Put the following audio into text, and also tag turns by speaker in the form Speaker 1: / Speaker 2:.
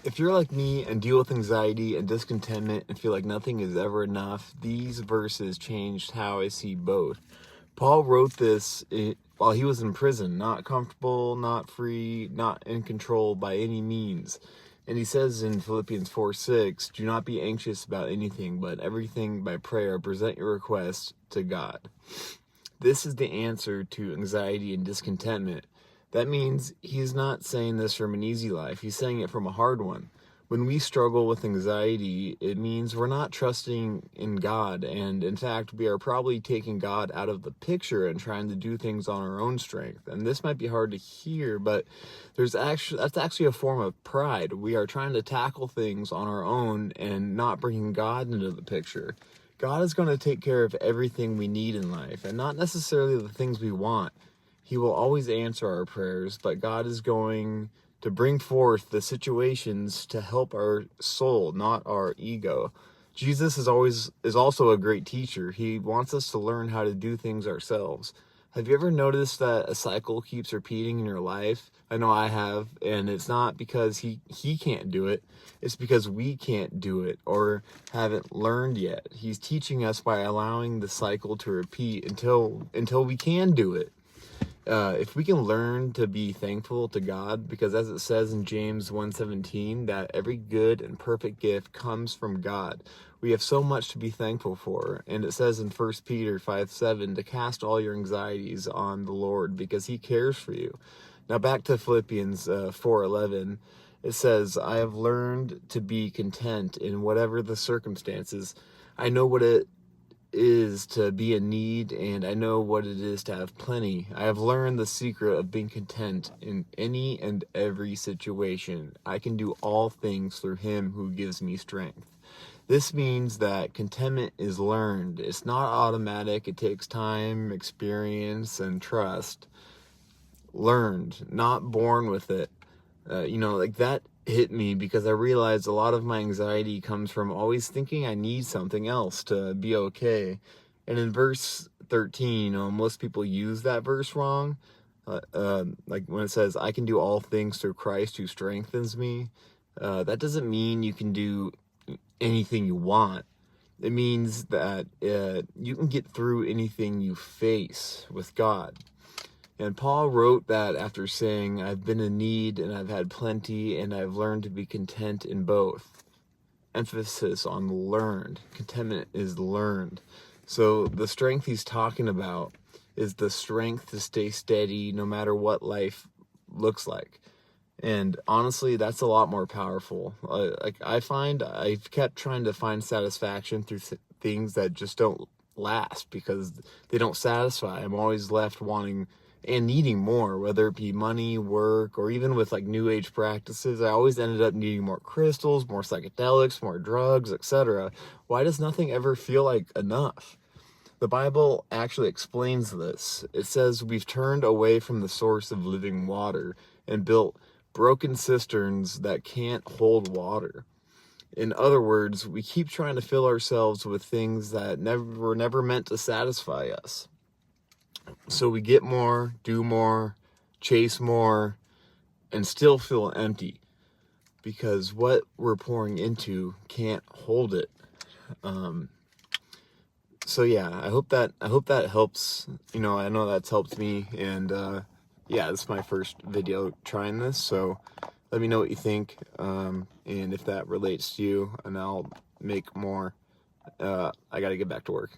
Speaker 1: If you're like me and deal with anxiety and discontentment and feel like nothing is ever enough, these verses changed how I see both. Paul wrote this while he was in prison, not comfortable, not free, not in control by any means. And he says in Philippians 4:6, do not be anxious about anything, but everything by prayer, present your requests to God. This is the answer to anxiety and discontentment. That means he's not saying this from an easy life. He's saying it from a hard one. When we struggle with anxiety, it means we're not trusting in God. And in fact, we are probably taking God out of the picture and trying to do things on our own strength. And this might be hard to hear, but that's actually a form of pride. We are trying to tackle things on our own and not bringing God into the picture. God is going to take care of everything we need in life, and not necessarily the things we want. He will always answer our prayers, but God is going to bring forth the situations to help our soul, not our ego. Jesus is also a great teacher. He wants us to learn how to do things ourselves. Have you ever noticed that a cycle keeps repeating in your life? I know I have, and it's not because he can't do it. It's because we can't do it or haven't learned yet. He's teaching us by allowing the cycle to repeat until we can do it. If we can learn to be thankful to God, because as it says in James 1:17, that every good and perfect gift comes from God. We have so much to be thankful for. And it says in 1 Peter 5:7 to cast all your anxieties on the Lord because he cares for you. Now back to Philippians 4:11. It says, I have learned to be content in whatever the circumstances. I know what it is to be in need, and I know what it is to have plenty. I have learned the secret of being content in any and every situation. I can do all things through him who gives me strength. This means that contentment is learned. It's not automatic. It takes time, experience, and trust. Learned, not born with it. Like that hit me because I realized a lot of my anxiety comes from always thinking I need something else to be okay. And in verse 13, most people use that verse wrong. Like when it says, I can do all things through Christ who strengthens me. That doesn't mean you can do anything you want. It means that you can get through anything you face with God. And Paul wrote that after saying, I've been in need and I've had plenty and I've learned to be content in both. Emphasis on learned. Contentment is learned. So the strength he's talking about is the strength to stay steady no matter what life looks like. And honestly, that's a lot more powerful. I find I've kept trying to find satisfaction through things that just don't last because they don't satisfy. I'm always left wanting and needing more, whether it be money, work, or even with like new age practices. I always ended up needing more crystals, more psychedelics, more drugs, etc. Why does nothing ever feel like enough? The Bible actually explains this. It says we've turned away from the source of living water and built broken cisterns that can't hold water. In other words, we keep trying to fill ourselves with things that were never meant to satisfy us. So we get more, do more, chase more, and still feel empty because what we're pouring into can't hold it. So yeah, I hope that helps. I know that's helped me, and this is my first video trying this. So let me know what you think, and if that relates to you, and I'll make more. I gotta get back to work.